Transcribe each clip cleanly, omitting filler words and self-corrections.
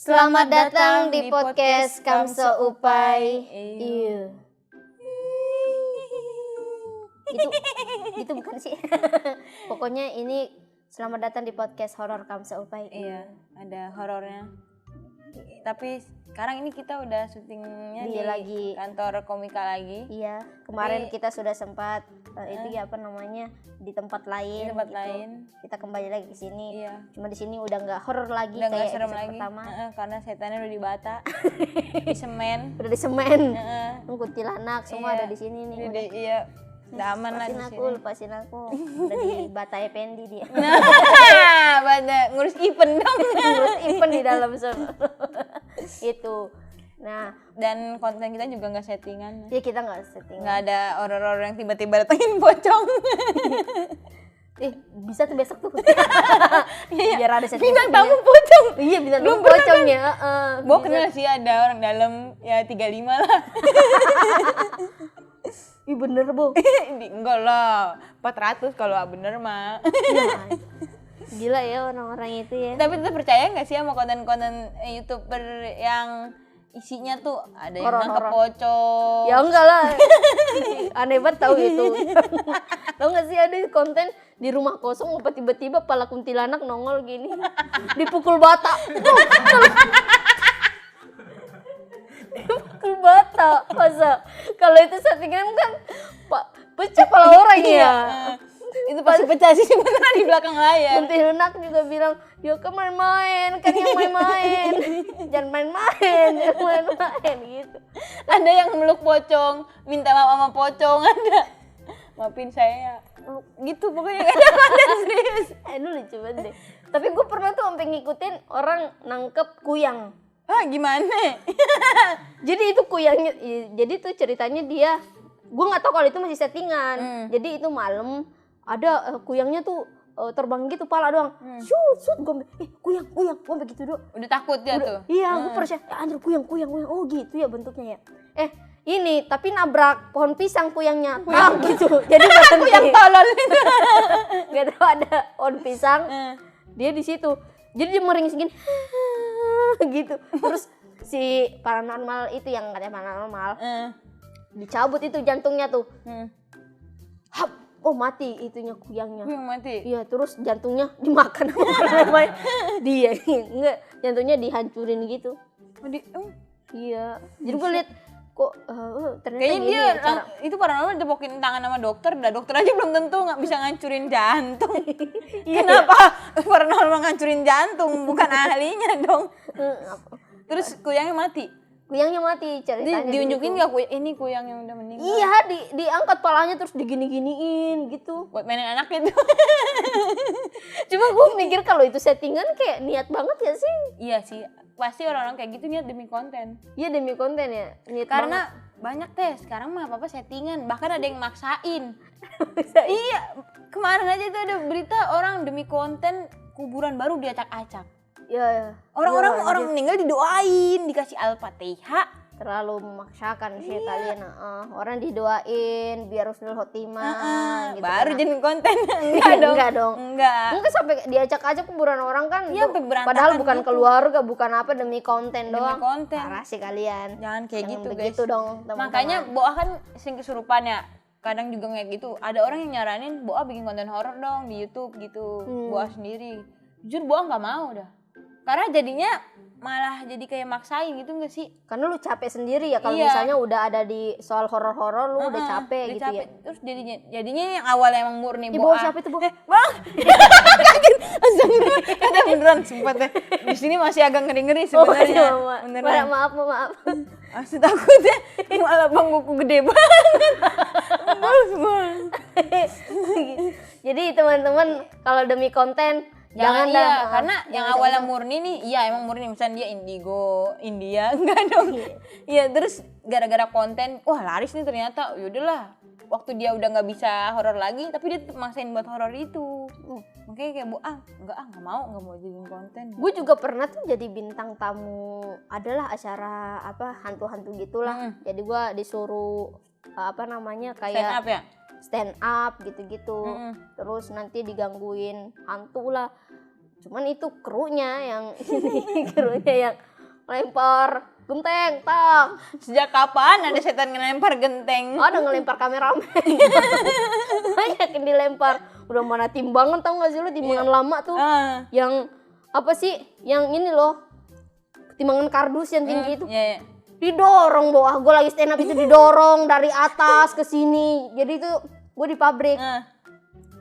Selamat datang di podcast Kamso Upai. Iya. Gitu bukan sih? Pokoknya ini selamat datang di podcast horor Kamso Upai. Iya, ada horornya. Tapi sekarang ini kita udah syutingnya di lagi kantor komika lagi. Iya, kemarin kita sudah sempat itu ya apa namanya di tempat lain. Di tempat gitu. lain. Kita kembali lagi ke sini. Iya. Cuma di sini udah nggak horor lagi Udah nggak kayak serem episode lagi. pertama. Karena setannya udah dibata, di semen. Udah di semen. Heeh. Kuntilanak semua Iya. ada di sini nih. Jadi iya, udah aman lah di sini. Lepasin aku. Udah di Bata Effendi dia. Nah, pada ngurus event dong. Ngurus event di dalam sana. Itu. Nah, Dan konten kita juga nggak settingan. ya kita nggak setting. Nggak ada horor-horor yang tiba-tiba datengin pocong. Bisa tuh besok tuh. Biar ada setting. Bintang tamu pocong. Iya, bintang tamu Belum pernah pocong ya. Gue kenal sih ada orang dalam ya 35 lah. Ih bener Bu. Enggak lah, 400 kalau bener mah. Ya, gila ya orang-orang itu ya. Tapi tetap percaya nggak sih sama konten-konten YouTuber yang isinya tuh ada yang nangkep pocong? Ya enggak lah. Aneh banget tahu itu. Tahu nggak sih ada konten di rumah kosong apa tiba-tiba pala kuntilanak nongol gini. Dipukul bata. Dipukul bata. Masa kalau itu settingan kan pecah pala orang ya. Itu pasti pecah sih sebenarnya di belakang layar. Kuntilanak juga bilang, yuk ke main-main, kan yang main-main. Jangan main-main, jangan main-main gitu. Ada yang meluk pocong, minta maaf sama pocong, ada. Maafin saya. Gitu pokoknya ada konten serius. Lu lucu banget deh. Tapi gue pernah tuh sampai ngikutin orang nangkep kuyang. Ah gimana? Jadi itu kuyangnya, jadi tuh ceritanya dia, gue nggak tahu kalau itu masih settingan. Jadi itu malam ada kuyangnya tuh terbang gitu pala doang. Shoot, gue kuyang, gue begitu doang. Udah takut ya tuh? Iya, gue percaya, anjir kuyang. Oh gitu ya bentuknya ya. Ini tapi nabrak pohon pisang kuyangnya, gitu. Jadi Kuyang tolol. Gak tahu ada pohon pisang, dia di situ. Jadi dia meringis gini, gitu. Terus si paranormal itu yang katanya paranormal, dicabut itu jantungnya tuh. Hap. Oh mati itunya kuyangnya. Kuyang mati? Iya, terus jantungnya dimakan sama dia. Enggak, jantungnya dihancurin gitu. Iya. Jadi gue liat kok ternyata kayaknya gini dia ya cara. itu paranormal dibokin tangan sama dokter, dokter aja belum tentu nggak bisa ngancurin jantung. Kenapa paranormal ngancurin jantung, bukan ahlinya dong. Terus kuyangnya mati? Kuyangnya mati ceritanya. Diunjukin nggak ini kuyang yang udah meninggal? Iya, diangkat palanya terus digini-giniin gitu. Buat mainin anak itu. Cuma gue mikir kalau itu settingan kayak niat banget ya sih. Iya sih, pasti orang-orang kayak gitu niat demi konten. Iya demi konten ya. Niat Karena banget. banyak deh sekarang mah apa-apa settingan, bahkan ada yang maksain. Iya, kemarin aja tuh ada berita orang demi konten kuburan baru diacak-acak. Ya. Orang meninggal didoain, dikasih Al-Fatihah. Terlalu memaksakan sih kalian. Orang didoain biar husnul khotimah gitu. Baru kan. jadi konten. Enggak dong. Enggak sampai diacak-acak kuburan orang kan. Iya, sampai berantakan padahal bukan gitu. keluarga, bukan apa demi konten doang. Demi konten. Parah sih kalian. Jangan kayak gitu, begitu guys. dong, teman-teman. Makanya Boa kan sering kesurupan ya. Kadang juga kayak gitu. Ada orang yang nyaranin Boa bikin konten horor dong di YouTube gitu. Boa sendiri. Jujur Boa nggak mau dah. Karena jadinya malah jadi kayak maksain gitu nggak sih? Karena lu capek sendiri ya kalau misalnya udah ada di soal horor-horor lu udah capek gitu ya. Terus jadinya yang awalnya emang murni Boa siapa itu, Boa? Bang. Kaget. Ada beneran sumpah deh. Di sini masih agak ngeri-ngeri sebenarnya. Beneran. Maaf. Asli takutnya malah bangku gede banget. Jadi teman-teman kalau demi konten jangan dah. Karena yang awalnya murni nih, iya emang murni, misalnya dia India, enggak dong. Iya, terus gara-gara konten, wah laris nih ternyata, yaudahlah. Waktu dia udah nggak bisa horor lagi, tapi dia tetap maksain buat horor itu. Makanya kayak nggak mau jadiin konten. Gue juga pernah tuh jadi bintang tamu, adalah acara apa hantu-hantu gitulah. Jadi gue disuruh kayak stand up gitu-gitu. Terus nanti digangguin hantu lah. Cuman itu krunya yang lempar genteng, tak. Sejak kapan ada setan ngelempar genteng? Ada ngelempar kameramen. Banyak yang dilempar. Udah mana timbangan, tau gak sih lu timbangan lama tuh. Yang apa sih? Yang ini loh. Timbangan kardus yang tinggi itu. Iya. Didorong bawah. Gue lagi stand up itu didorong dari atas ke sini. Jadi itu gue di pabrik.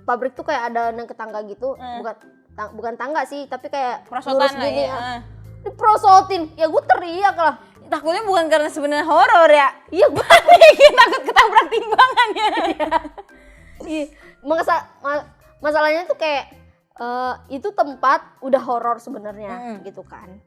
Pabrik tuh kayak ada nang ke tangga gitu. Bukan tangga sih, tapi kayak Prosotan lah gini. ya. Diprosotin. Ya gue teriak lah. Takutnya bukan karena sebenarnya horor ya. Iya gue takut ketabrak timbangannya. Iya. Masalahnya tuh kayak itu tempat udah horor sebenarnya gitu kan.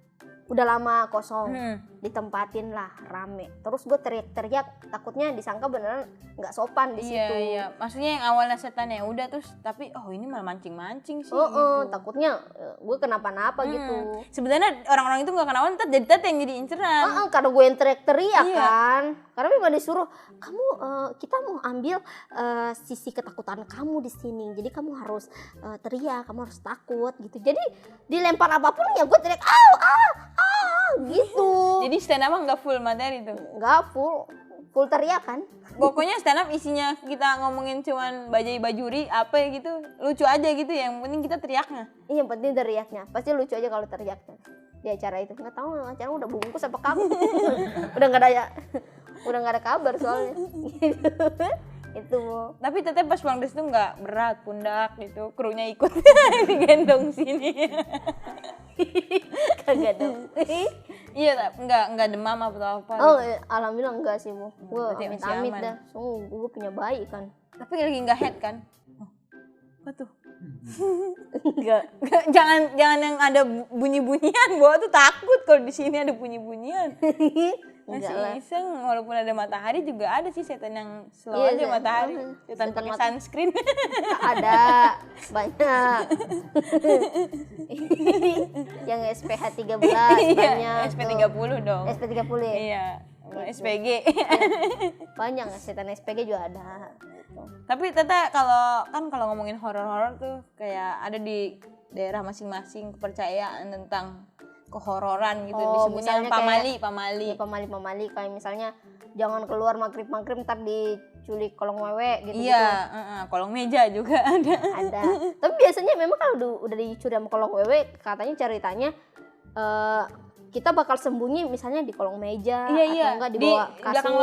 Udah lama kosong, ditempatin lah rame. Terus gue teriak-teriak, takutnya disangka beneran nggak sopan di situ. Iya. Maksudnya yang awalnya setan ya udah terus, tapi ini malah mancing-mancing sih. Gitu. Takutnya gue kenapa-napa gitu. Sebenarnya orang-orang itu nggak kenapa, ntar jadi yang jadi inceran. Karena gue yang teriak-teriak kan. Karena memang disuruh kamu kita mau ambil sisi ketakutan kamu di sini. Jadi kamu harus teriak, kamu harus takut gitu. Jadi dilempar apapun ya gue teriak gitu. Jadi stand up nggak full materi tuh? Nggak full teriak kan. Pokoknya stand up isinya kita ngomongin cuman bajai bajuri apa ya gitu, lucu aja gitu, yang penting kita teriaknya. Iya, yang penting teriaknya. Pasti lucu aja kalau teriaknya di acara itu. Nggak tahu acara udah bungkus apa kamu. udah nggak ada kabar soalnya. Itu. Tapi tetep pas pulang dari situ nggak berat pundak gitu, krunya ikut digendong sini. Kagak dong. Iya, enggak demam atau apa. Oh, gitu. alhamdulillah enggak sih, Bu. Gue amit-amit aman. dah. Soalnya gue punya bayi kan. Tapi lagi nggak head kan? Apa tuh? Enggak. Jangan yang ada bunyi-bunyian, gua tuh takut kalau di sini ada bunyi-bunyian. Masih iseng, walaupun ada matahari juga ada sih setan yang slow aja matahari. Setan pakai sunscreen. Ada, banyak. Yang SPH 13 banyak. SP 30 dong. SP 30 ya? Iya, SPG. Banyak, setan SPG juga ada. Tapi Tete kalau ngomongin horor-horor tuh kayak ada di daerah masing-masing kepercayaan tentang kehororan gitu, disebutnya pamali. Ya, pamali kayak misalnya jangan keluar maghrib ntar diculik kolong wewe gitu. Iya, kolong meja juga ada. Tapi biasanya memang kalau udah dicuri sama kolong wewe, katanya ceritanya kita bakal sembunyi misalnya di kolong meja atau enggak di bawah kasur,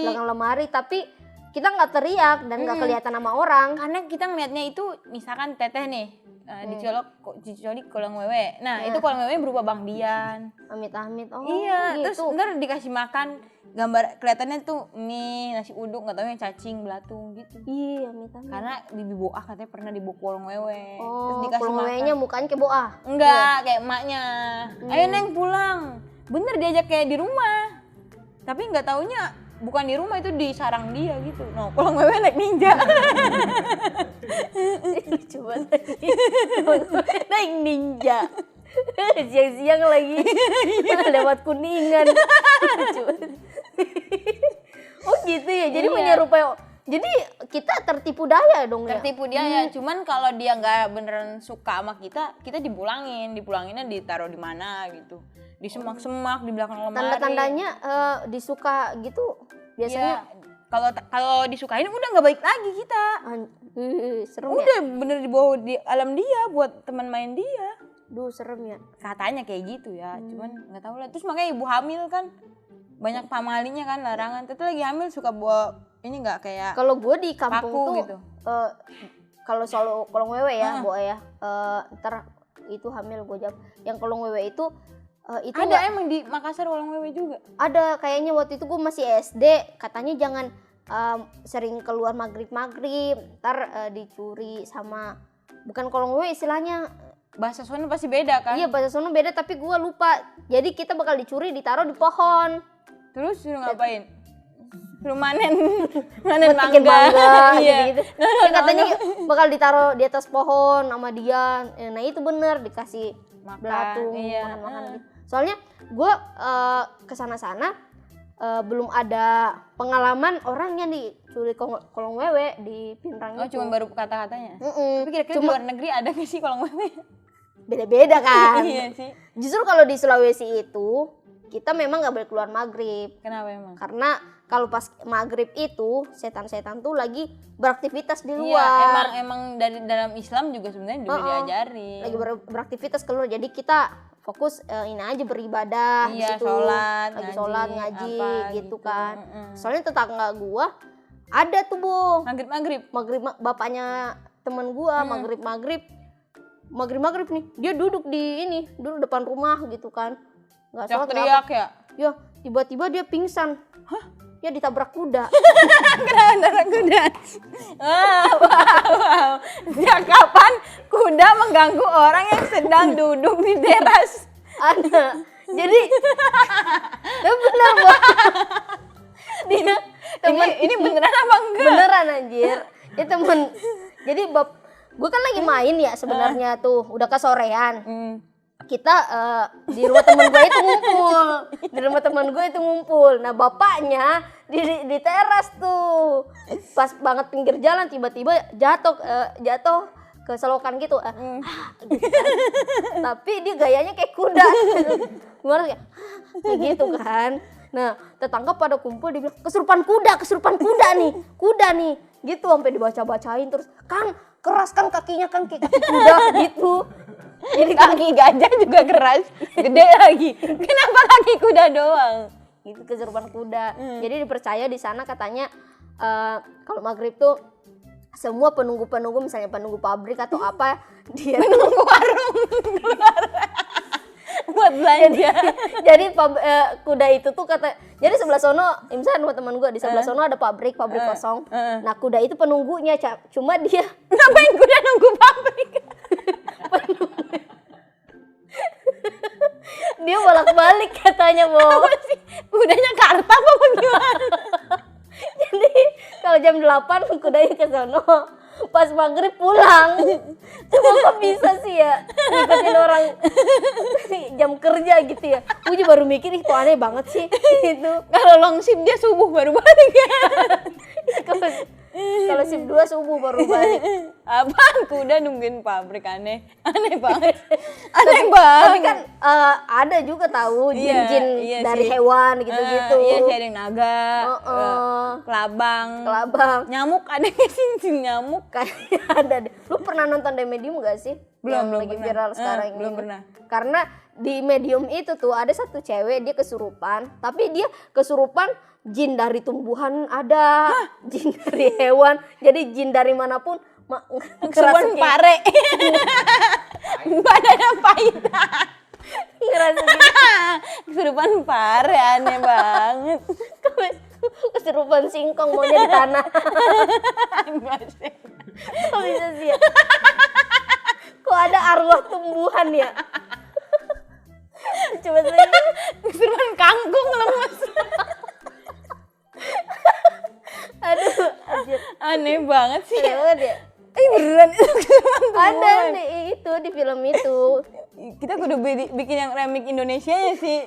belakang lemari, tapi kita nggak teriak dan nggak kelihatan sama orang. Karena kita ngeliatnya itu misalkan Teteh nih dicolok kolong wewe. Nah, itu kolong wewe berupa Bang Dian. Amit-amit. Oh, iya, gitu. terus ntar dikasih makan gambar kelihatannya tuh mie, nasi uduk, nggak tahu yang cacing, belatung gitu. Iya, amit-amit. Karena Bibi Boah katanya pernah dibawa kolong wewe. Oh, terus dikasih kolong makan. wewenya mukanya kayak Boah. Enggak, kayak emaknya. Ayo Neng pulang. Bener diajak kayak di rumah. Tapi nggak taunya bukan di rumah, itu di sarang dia gitu. No, kolong wewe naik ninja. Lucu banget. Naik ninja. Siang-siang lagi. Lewat Kuningan. Lucu banget. Oh gitu ya. Jadi menyerupai. Jadi kita tertipu daya dong ya. Tertipu daya. Cuman kalau dia nggak beneran suka sama kita dipulangin. Dipulanginnya ditaruh di mana gitu. Di semak-semak, di belakang lemari. Tanda-tandanya disuka gitu biasanya. Kalau disukain udah nggak baik lagi kita. Serem udah ya? Bener dibawa di alam dia buat teman main dia. Duh, serem ya. Katanya kayak gitu ya, cuman nggak tahu lah. Terus makanya ibu hamil kan banyak pamalinya kan, larangan. Tapi lagi hamil suka bawa ini nggak kayak. Kalau gue di kampung paku tuh gitu. Kalau selalu kolong wewe ya, Bo ya. Ntar itu hamil gue jawab. Yang kolong wewe itu ada emang di Makassar kolong wewe juga. Ada kayaknya waktu itu gue masih SD, katanya jangan sering keluar maghrib, ntar dicuri sama, bukan kolong wewe istilahnya. Bahasa Sunda pasti beda kan? Iya, bahasa Sunda beda tapi gue lupa. Jadi kita bakal dicuri, ditaruh di pohon. Terus suruh ngapain? Suruh manen mangga. Iya. Gitu. Ya, katanya bakal ditaruh di atas pohon sama dia. Nah itu bener, dikasih belatung, makan gitu. Soalnya gue kesana-sana belum ada pengalaman orang yang diculik kolong wewe di Pinrang itu. Oh, cuma baru kata-katanya? Tapi kira-kira di luar negeri ada nggak sih kolong wewe? Beda-beda kan. Iya sih. Justru kalau di Sulawesi itu kita memang nggak boleh keluar maghrib. Kenapa emang? Karena kalau pas maghrib itu setan-setan tuh lagi beraktivitas di Iya, luar. emang dari dalam Islam juga sebenarnya juga diajarin. Lagi beraktivitas keluar, jadi kita fokus ini aja beribadah di Iya, situ. sholat, lagi ngaji, sholat ngaji apa gitu gitu. kan. Soalnya tetangga gua ada tuh Bu, Maghrib. bapaknya temen gua maghrib nih dia duduk depan rumah gitu kan, nggak sholat Teriak ya? ya tiba-tiba dia pingsan. Ya ditabrak kuda. Kenapa kuda? Wow. Sejak kapan kuda mengganggu orang yang sedang duduk di teras? Ada. Jadi benar Bu. Dia temen Ini beneran apa enggak? beneran anjir. Dia temen. Jadi gue kan lagi main ya sebenarnya tuh udah kesorean. Kita di rumah temen gue itu ngumpul. Nah bapaknya di teras tuh pas banget pinggir jalan tiba-tiba jatuh ke selokan gitu, gitu kan. Tapi dia gayanya kayak kuda. Gimana kayak gitu kan. Nah tetangga pada kumpul dia bilang kesurupan kuda nih gitu sampai dibaca-bacain terus kan keras kan kakinya kan kayak kaki kuda gitu. Jadi kaki gajah juga keras, gede lagi. Kenapa kaki kuda doang? Itu kesurupan kuda. Jadi dipercaya di sana katanya kalau maghrib tuh semua penunggu misalnya penunggu pabrik atau apa dia Penunggu warung keluar buat belanja. jadi kuda itu tuh jadi sebelah sono misalnya sama teman gue di sebelah sono ada pabrik kosong. Nah kuda itu penunggunya cuma dia Ngapain kuda nunggu pabrik? dia bolak-balik katanya Bu. Kudanya kartap apa gimana? Jadi kalau jam 8 kudanya ke sono, pas maghrib pulang. Cuma kok bisa sih ya ngikutin orang jam kerja gitu ya. Gue juga baru mikir kok aneh banget sih itu. Kalau long shift dia subuh baru balik ya. Kalau shift 2 subuh baru balik. Apaan kuda nungguin pabrik aneh banget. Tapi kan ada juga tahu jin-jin iya dari sih. hewan gitu-gitu. Iya sih ada yang naga, kelabang, nyamuk ada nggak sih nyamuk? Kayaknya ada deh. Lu pernah nonton The Medium gak sih? Belum lagi pernah. viral sekarang Belum ini. pernah. Karena di Medium itu tuh ada satu cewek dia kesurupan, tapi dia kesurupan jin dari tumbuhan ada, jin dari hewan. Jadi jin dari manapun Kesurupan pare. Badannya pahit. ngerasa gitu. Kesurupan pare aneh banget. Kesurupan singkong maunya di tanah. Enggak sih. Kok bisa sih ya? Kok ada arwah tumbuhan ya? Coba saya Kesurupan kangkung lemes. aduh anjir. Aneh banget sih. Aneh banget ya. Beneran itu kesurupan Ada tumbuhan. nih itu di film itu. Kita kudu bikin yang remake Indonesia ya sih.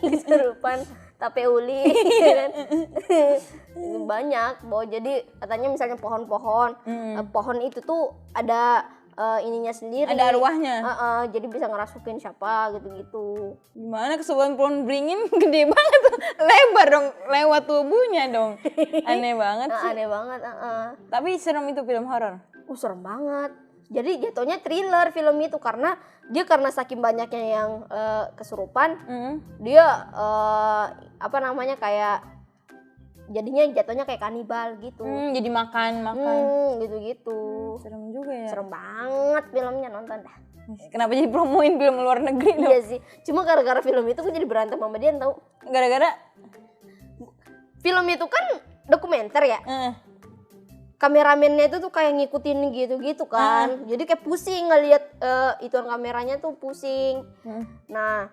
Kesurupan tape uli kan. Banyak bahwa jadi katanya misalnya pohon-pohon pohon itu tuh ada ininya sendiri, Ada arwahnya. jadi bisa ngerasukin siapa gitu-gitu. Gimana kesurupan pohon beringin gede banget tuh. Lebar dong lewat tubuhnya dong. Aneh banget sih. Aneh banget. Tapi serem itu film horor. Serem banget. Jadi jatuhnya thriller film itu karena saking banyaknya yang kesurupan, dia kayak jadinya jatuhnya kayak kanibal gitu. Jadi makan. Gitu-gitu. Serem juga ya. Serem banget filmnya, nonton dah. Kenapa jadi promoin film luar negeri dong? Iya sih. Cuma gara-gara film itu gue jadi berantem sama dia tahu. Gara-gara Film itu kan dokumenter ya. Kameramennya itu tuh kayak ngikutin gitu-gitu kan. Jadi kayak pusing ngelihat ituan kameranya tuh pusing. Nah,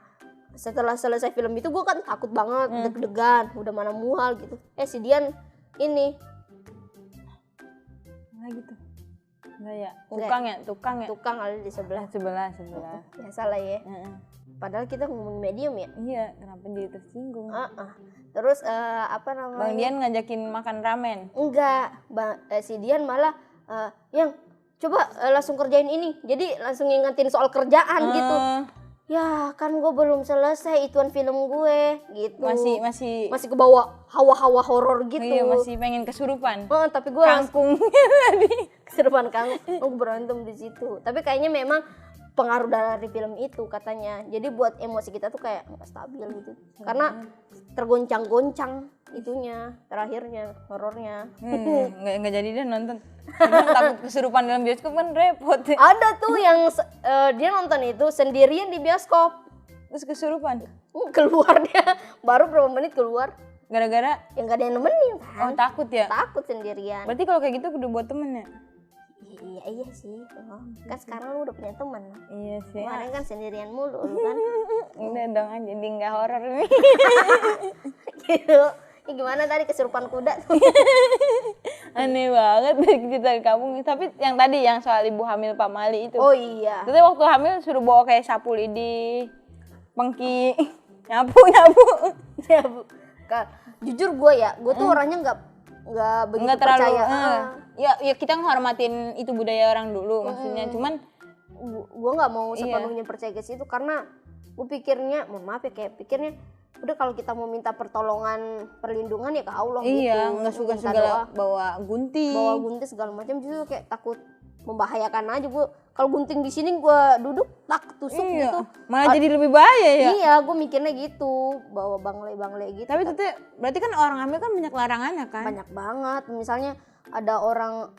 setelah selesai film itu gue kan takut banget, deg-degan, udah mana mual gitu. Si Dian ini gitu. Enggak ya? Tukang ada di sebelah. Biasa lah ya. Padahal kita ngomong medium ya. Iya, kenapa jadi tersinggung? Terus Bang Dian ngajakin makan ramen. Enggak, si Dian malah yang coba langsung kerjain ini. Jadi langsung ngingetin soal kerjaan gitu. ya kan gue belum selesai ituan film gue gitu. Masih ke bawah hawa-hawa horor gitu. iya, masih pengen kesurupan. Tapi gue Kangkung. kesurupan gue berantem di situ. Tapi kayaknya memang pengaruh dari film itu katanya. Jadi buat emosi kita tuh kayak nggak stabil gitu. Karena tergoncang-goncang itunya terakhirnya horornya. Nggak jadi deh nonton. Cuma takut kesurupan dalam bioskop kan repot. Ada tuh yang dia nonton itu sendirian di bioskop. Terus kesurupan. Keluar dia baru berapa menit keluar. Gara-gara Yang gak ada yang nemenin kan. oh takut ya. Takut sendirian. Berarti kalau kayak gitu kudu buat temen ya. Iya sih. Kan sekarang lu udah punya teman. Iya sih. Kemarin kan sendirian mulu lu kan. Udah dong jadi nggak horor nih. Gitu. Ini gimana tadi kesurupan kuda tuh? Aneh banget dari cerita kamu. Tapi yang tadi yang soal ibu hamil Pak Mali itu. Oh iya. Terus waktu hamil suruh bawa kayak sapu lidi, pengki, nyapu. Ya Bu. Jujur gue tuh orangnya nggak begitu Nggak terlalu percaya. ya kita menghormatin itu budaya orang dulu maksudnya. Cuman Gue nggak mau sepenuhnya percaya ke situ karena gue pikirnya, mohon maaf ya, kayak pikirnya udah kalau kita mau minta pertolongan perlindungan ya ke Allah gitu. iya, nggak suka Minta segala doa. bawa gunting. Bawa gunting segala macam, justru kayak takut membahayakan aja. Gue kalau gunting di sini gue duduk tak tusuk gitu. Malah jadi lebih bahaya ya. Iya, gue mikirnya gitu, bawa bangle gitu. Tapi teteh berarti kan orang hamil kan banyak larangannya kan? Banyak banget. Misalnya ada orang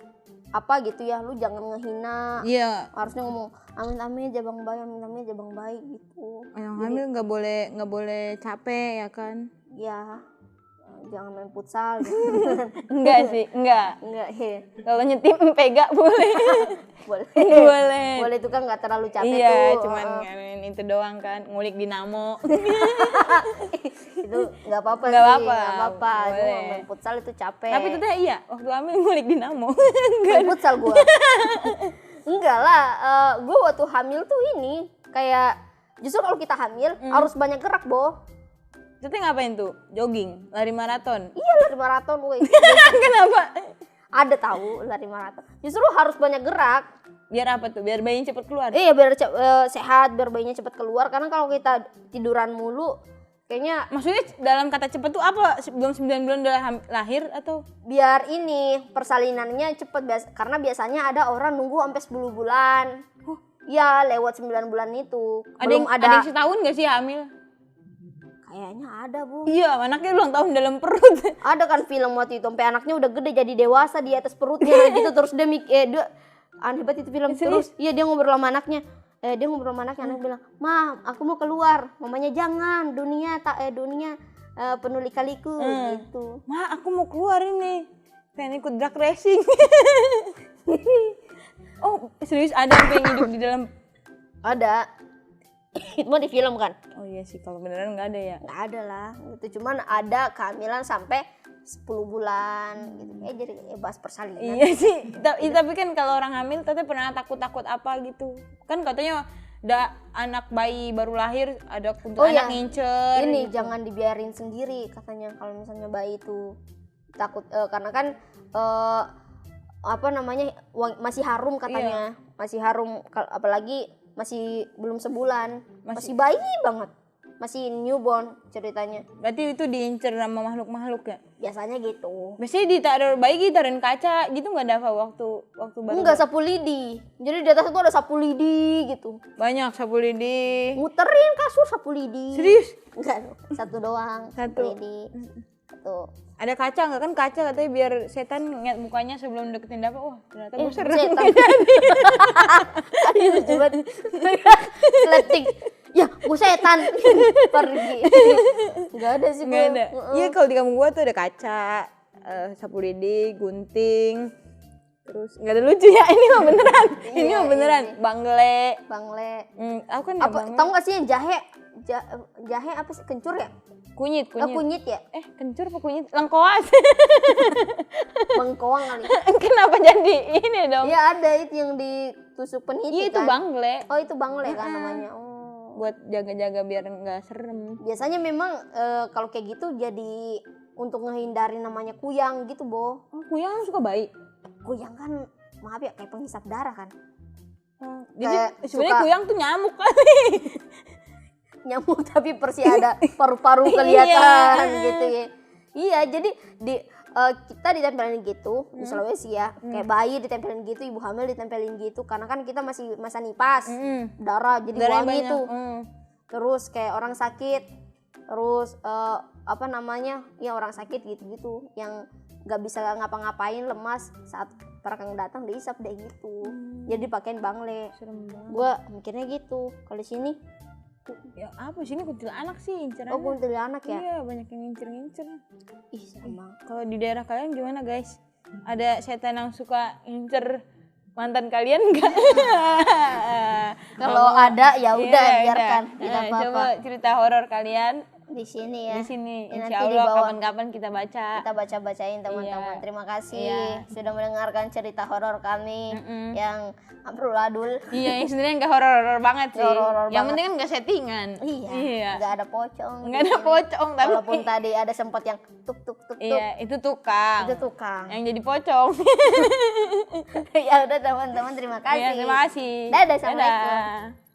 apa gitu ya, lu jangan ngehina. Iya. Harusnya ngomong amin jabang bayi, amin jabang bayi gitu. Yang hamil nggak boleh capek ya kan? Ya, jangan main futsal gitu. Enggak sih, enggak. Enggak, ya. Kalau nyetim pega boleh. Boleh. Boleh itu kan nggak terlalu capek tuh. Iya, cuman ngamen itu doang kan, ngulik dinamo. Itu nggak apa-apa Nggak sih. apa-apa, Nggak apa-apa. Cuma boleh. main futsal itu capek. Tapi teteh iya, waktu hamil ngulik dinamo. Main futsal gue. Enggak lah, gue waktu hamil tuh ini kayak justru kalau kita hamil harus banyak gerak, Bo. Teteh ngapain tuh? Jogging, lari maraton. Iya, lari maraton gue. Kenapa? Ada tahu lari maraton. Justru harus banyak gerak. Biar apa tuh? Biar bayinya cepet keluar. Iya, biar sehat, biar bayinya cepat keluar. Karena kalau kita tiduran mulu, kayaknya Maksudnya dalam kata cepet tuh apa? Belum 9 bulan udah lahir atau? biar ini persalinannya cepet. Karena biasanya ada orang nunggu sampai 10 bulan. Ya, lewat 9 bulan itu. Belum Ada yang setahun gak sih hamil? Kayaknya ada, Bu. Iya, anaknya ulang tahun dalam perut. Ada kan film waktu itu sampai anaknya udah gede jadi dewasa di atas perutnya gitu, terus dia dia aneh banget itu film. Terus iya dia ngobrol sama anaknya. Anak bilang, "Ma, aku mau keluar." Mamanya, "Jangan, dunia penuh lika-liku." Gitu. Ma, aku mau keluar ini. Pengen ikut drag racing. Oh, serius ada yang pengen hidup di dalam? Ada. Itu mah di film kan? Oh iya sih, kalau beneran nggak ada ya. Nggak ada lah. Itu cuman ada kehamilan sampai 10 bulan gitu. Jadi bahas persalinan. Iya sih, tapi kan kalau orang hamil teteh pernah takut apa gitu. Kan katanya anak bayi baru lahir ada kuntilanak ngincer. Ini gitu. jangan dibiarin sendiri katanya kalau misalnya bayi itu takut karena kan masih harum katanya. Iya. Masih harum apalagi masih belum sebulan. Masih bayi banget. Masih newborn ceritanya. Berarti itu diincer sama makhluk-makhluk ya? Biasanya gitu. Biasanya ditaruh bayi ditaruhin kaca gitu nggak ada apa waktu baru? Enggak, sapu lidi. Jadi di atas itu ada sapu lidi gitu. Banyak sapu lidi. Muterin kasur sapu lidi. Serius? Enggak, satu doang. Satu. Sapu lidi. Satu. Ada kaca nggak kan kaca katanya biar setan ngeliat mukanya sebelum deketin dapet. Wah ternyata gue serem. Setan. Aduh, coba kletik. Ya, gue setan. Pergi. Enggak ada sih. Nggak ada. Iya kalau di kampung gua tuh ada kaca, sapu lidi, gunting. Terus nggak ada lucu ya, ini mah beneran. Ini mah beneran. Bangle. Aku kan Apa tahu nggak sih yang jahe? Jahe apa sih? Kencur ya? Kunyit. Kunyit ya? Kencur apa kunyit? Lengkoas. Bengkoang kali. Kenapa jadi ini dong? Iya ada itu yang ditusuk peniti. Iya itu kan? bangle. Oh itu bangle kan namanya. Buat jaga-jaga biar nggak serem. Biasanya memang kalau kayak gitu jadi untuk ngehindari namanya kuyang gitu, Bo. Oh, kuyang suka bayi. Kuyang kan maaf ya kayak penghisap darah kan. Jadi Kayak sebenarnya suka- kuyang tuh nyamuk kali. nyamuk tapi persi ada paru-paru kelihatan gitu ya. Iya, jadi kita ditempelin gitu di Sulawesi ya, kayak bayi ditempelin gitu, ibu hamil ditempelin gitu, karena kan kita masih masa nipas, darah jadi Darah wangi banyak. tuh. Terus kayak orang sakit, terus apa namanya, ya orang sakit gitu-gitu yang nggak bisa ngapa-ngapain, lemas, saat perakang datang diisap deh gitu. Jadi pakein bangle. Serem banget. Gua mikirnya gitu. Kalau di sini Ya apa sini kuntilanak sih incerannya. oh kuntilanak ya. Iya, banyak yang ngincer-ngincer. Ih, sama. Kalau di daerah kalian gimana, guys? Ada setan yang suka ngincer mantan kalian enggak? Kalau ada ya udah Iya, biarkan, udah. tidak apa-apa. Coba cerita horor kalian Di sini ya. di sini. Ya, Insya nanti Allah dibawa. kapan-kapan kita baca. Kita baca-bacain teman-teman. Iya. Terima kasih Iya. sudah mendengarkan cerita horor kami yang amburadul. Iya, yang sebenarnya nggak horor-horor banget sih. Horor-horor Yang banget. penting kan nggak settingan. Iya. Nggak ada pocong. Nggak ada pocong tapi. Walaupun tadi ada sempat yang tuk tuk tuk tuk. Iya, itu tukang. Itu tukang. Yang jadi pocong. Ya udah teman-teman, terima kasih. Iya, terima kasih. Dadah, assalamualaikum. Dadah.